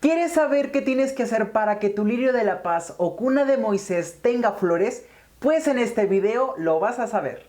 ¿Quieres saber qué tienes que hacer para que tu lirio de la paz o cuna de Moisés tenga flores? Pues en este video lo vas a saber.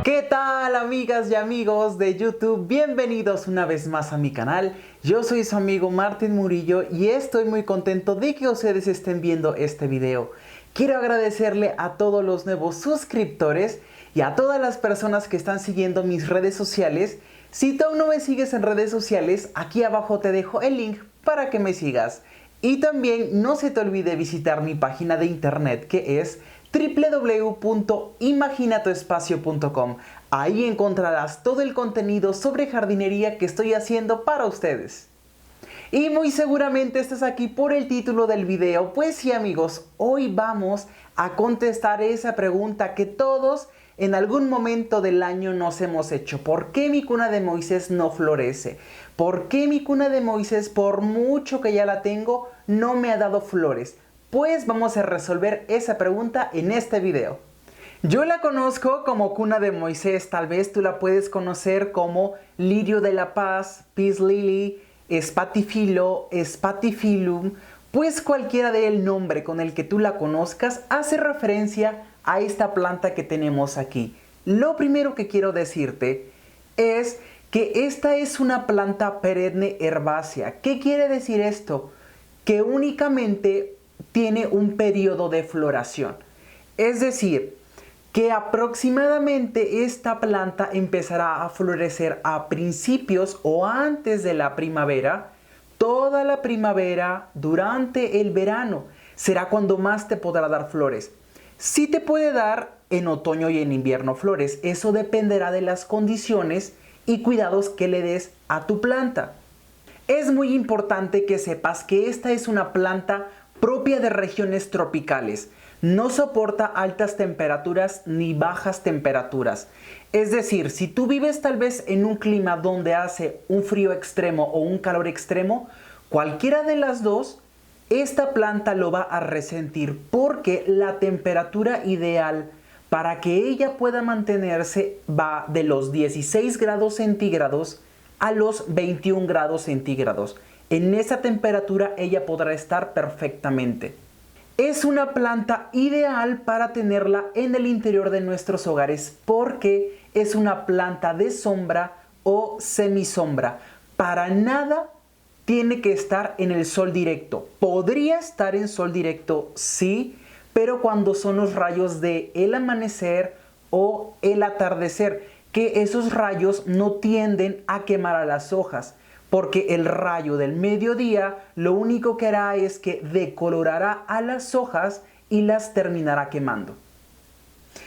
¿Qué tal, amigas y amigos de YouTube? Bienvenidos una vez más a mi canal. Yo soy su amigo Martín Murillo y estoy muy contento de que ustedes estén viendo este video. Quiero agradecerle a todos los nuevos suscriptores y a todas las personas que están siguiendo mis redes sociales. Si tú aún no me sigues en redes sociales, aquí abajo te dejo el link para que me sigas. Y también no se te olvide visitar mi página de internet, que es www.imaginatuespacio.com. Ahí encontrarás todo el contenido sobre jardinería que estoy haciendo para ustedes. Y muy seguramente estás aquí por el título del video. Pues sí, amigos, hoy vamos a contestar esa pregunta que todos en algún momento del año nos hemos hecho. ¿Por qué mi cuna de Moisés no florece? ¿Por qué mi cuna de Moisés, por mucho que ya la tengo, no me ha dado flores? Pues vamos a resolver esa pregunta en este video. Yo la conozco como cuna de Moisés, tal vez tú la puedes conocer como lirio de la paz, peace lily, spatifilo, spatifilum, pues cualquiera del nombre con el que tú la conozcas hace referencia a esta planta que tenemos aquí. Lo primero que quiero decirte es que esta es una planta perenne herbácea. ¿Qué quiere decir esto? Que únicamente tiene un periodo de floración. Es decir, que aproximadamente esta planta empezará a florecer a principios o antes de la primavera, toda la primavera, durante el verano. Será cuando más te podrá dar flores. Sí te puede dar en otoño y en invierno flores. Eso dependerá de las condiciones y cuidados que le des a tu planta. Es muy importante que sepas que esta es una planta propia de regiones tropicales. No soporta altas temperaturas ni bajas temperaturas. Es decir, si tú vives tal vez en un clima donde hace un frío extremo o un calor extremo, cualquiera de las dos, esta planta lo va a resentir porque la temperatura ideal para que ella pueda mantenerse va de los 16 grados centígrados a los 21 grados centígrados. En esa temperatura ella podrá estar perfectamente. Es una planta ideal para tenerla en el interior de nuestros hogares porque es una planta de sombra o semisombra. Para nada tiene que estar en el sol directo. Podría estar en sol directo, sí, pero cuando son los rayos del amanecer o el atardecer, que esos rayos no tienden a quemar a las hojas. Porque el rayo del mediodía lo único que hará es que decolorará a las hojas y las terminará quemando.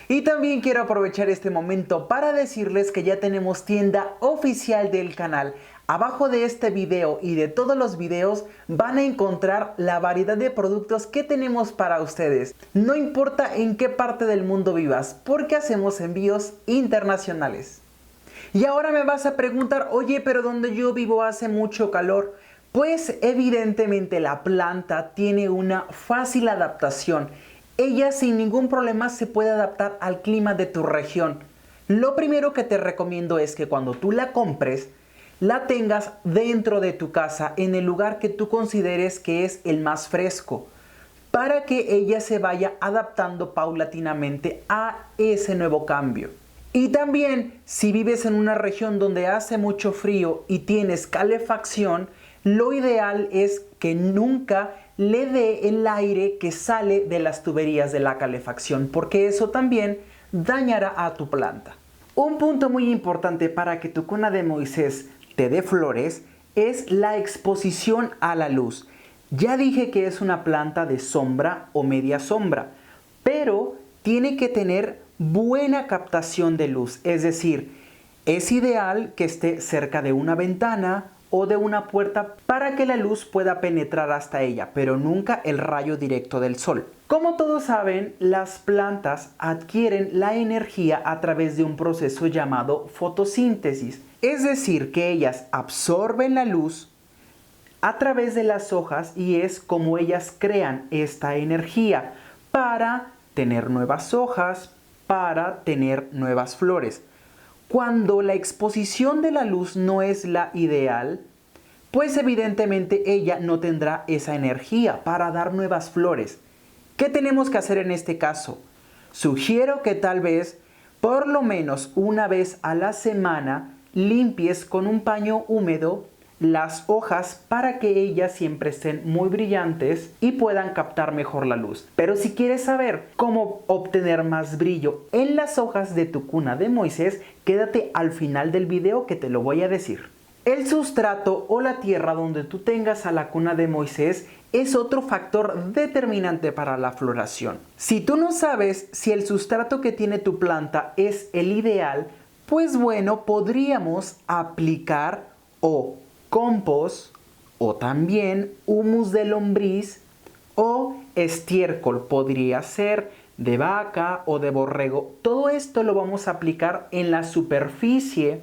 Y también quiero aprovechar este momento para decirles que ya tenemos tienda oficial del canal. Abajo de este video y de todos los videos van a encontrar la variedad de productos que tenemos para ustedes. No importa en qué parte del mundo vivas, porque hacemos envíos internacionales. Y ahora me vas a preguntar, oye, pero donde yo vivo hace mucho calor. Pues evidentemente la planta tiene una fácil adaptación. Ella sin ningún problema se puede adaptar al clima de tu región. Lo primero que te recomiendo es que cuando tú la compres, la tengas dentro de tu casa, en el lugar que tú consideres que es el más fresco, para que ella se vaya adaptando paulatinamente a ese nuevo cambio. Y también, si vives en una región donde hace mucho frío y tienes calefacción, lo ideal es que nunca le dé el aire que sale de las tuberías de la calefacción, porque eso también dañará a tu planta. Un punto muy importante para que tu cuna de Moisés te dé flores es la exposición a la luz. Ya dije que es una planta de sombra o media sombra, pero tiene que tener buena captación de luz, es decir, es ideal que esté cerca de una ventana o de una puerta para que la luz pueda penetrar hasta ella, pero nunca el rayo directo del sol. Como todos saben, las plantas adquieren la energía a través de un proceso llamado fotosíntesis, es decir, que ellas absorben la luz a través de las hojas y es como ellas crean esta energía para tener nuevas hojas, para tener nuevas flores. Cuando la exposición de la luz no es la ideal, pues evidentemente ella no tendrá esa energía para dar nuevas flores. ¿Qué tenemos que hacer en este caso? Sugiero que tal vez por lo menos una vez a la semana limpies con un paño húmedo las hojas para que ellas siempre estén muy brillantes y puedan captar mejor la luz. Pero si quieres saber cómo obtener más brillo en las hojas de tu cuna de Moisés, quédate al final del video que te lo voy a decir. El sustrato o la tierra donde tú tengas a la cuna de Moisés es otro factor determinante para la floración. Si tú no sabes si el sustrato que tiene tu planta es el ideal, pues bueno, podríamos aplicar o compost o también humus de lombriz o estiércol, podría ser de vaca o de borrego. Todo esto lo vamos a aplicar en la superficie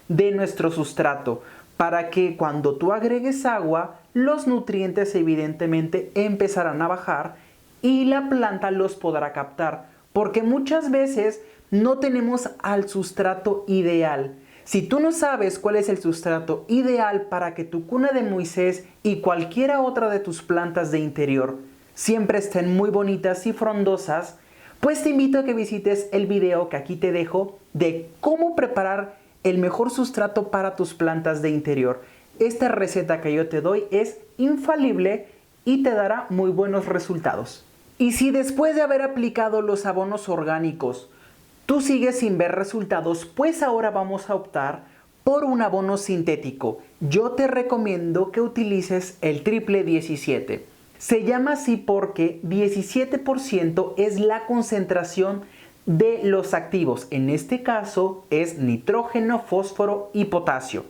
de nuestro sustrato para que cuando tú agregues agua, los nutrientes evidentemente empezarán a bajar y la planta los podrá captar, porque muchas veces no tenemos al sustrato ideal. Si tú no sabes cuál es el sustrato ideal para que tu cuna de Moisés y cualquiera otra de tus plantas de interior siempre estén muy bonitas y frondosas, pues te invito a que visites el video que aquí te dejo de cómo preparar el mejor sustrato para tus plantas de interior. Esta receta que yo te doy es infalible y te dará muy buenos resultados. Y si después de haber aplicado los abonos orgánicos tú sigues sin ver resultados, pues ahora vamos a optar por un abono sintético. Yo te recomiendo que utilices el triple 17. Se llama así porque 17% es la concentración de los activos. En este caso es nitrógeno, fósforo y potasio.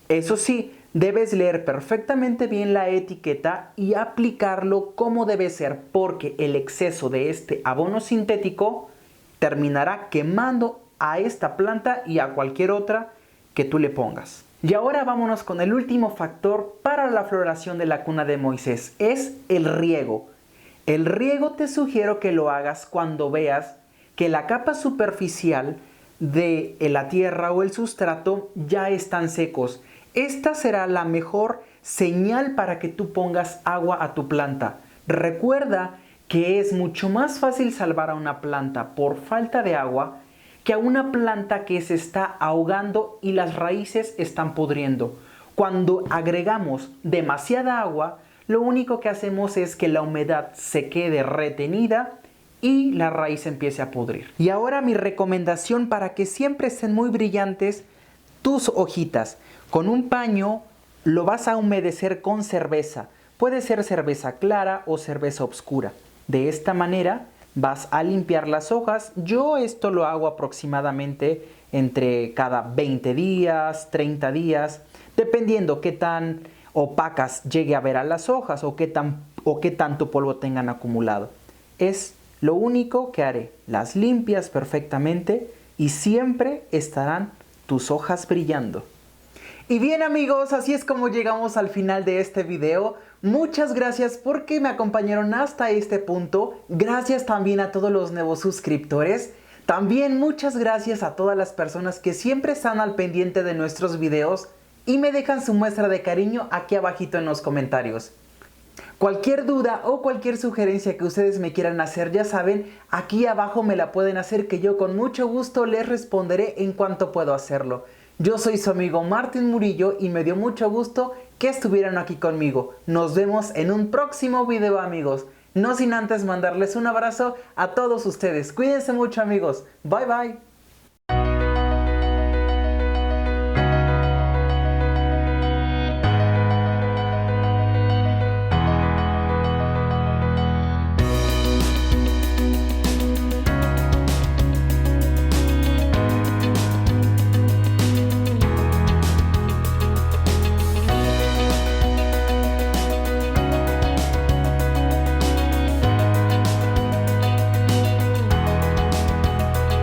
Eso sí, debes leer perfectamente bien la etiqueta y aplicarlo como debe ser, porque el exceso de este abono sintético terminará quemando a esta planta y a cualquier otra que tú le pongas. Y ahora vámonos con el último factor para la floración de la cuna de Moisés, es el riego. El riego te sugiero que lo hagas cuando veas que la capa superficial de la tierra o el sustrato ya están secos. Esta será la mejor señal para que tú pongas agua a tu planta. Recuerda que es mucho más fácil salvar a una planta por falta de agua que a una planta que se está ahogando y las raíces están pudriendo. Cuando agregamos demasiada agua, lo único que hacemos es que la humedad se quede retenida y la raíz empiece a pudrir. Y ahora mi recomendación para que siempre estén muy brillantes tus hojitas. Con un paño lo vas a humedecer con cerveza. Puede ser cerveza clara o cerveza oscura. De esta manera vas a limpiar las hojas. Yo esto lo hago aproximadamente entre cada 20 días, 30 días, dependiendo qué tan opacas llegue a ver a las hojas o qué tanto polvo tengan acumulado. Es lo único que haré. Las limpias perfectamente y siempre estarán tus hojas brillando. Y bien amigos, así es como llegamos al final de este video. Muchas gracias porque me acompañaron hasta este punto. Gracias también a todos los nuevos suscriptores. También muchas gracias a todas las personas que siempre están al pendiente de nuestros videos y me dejan su muestra de cariño aquí abajito en los comentarios. Cualquier duda o cualquier sugerencia que ustedes me quieran hacer, ya saben, aquí abajo me la pueden hacer, que yo con mucho gusto les responderé en cuanto puedo hacerlo. Yo soy su amigo Martín Murillo y me dio mucho gusto que estuvieran aquí conmigo. Nos vemos en un próximo video amigos. No sin antes mandarles un abrazo a todos ustedes. Cuídense mucho amigos. Bye bye.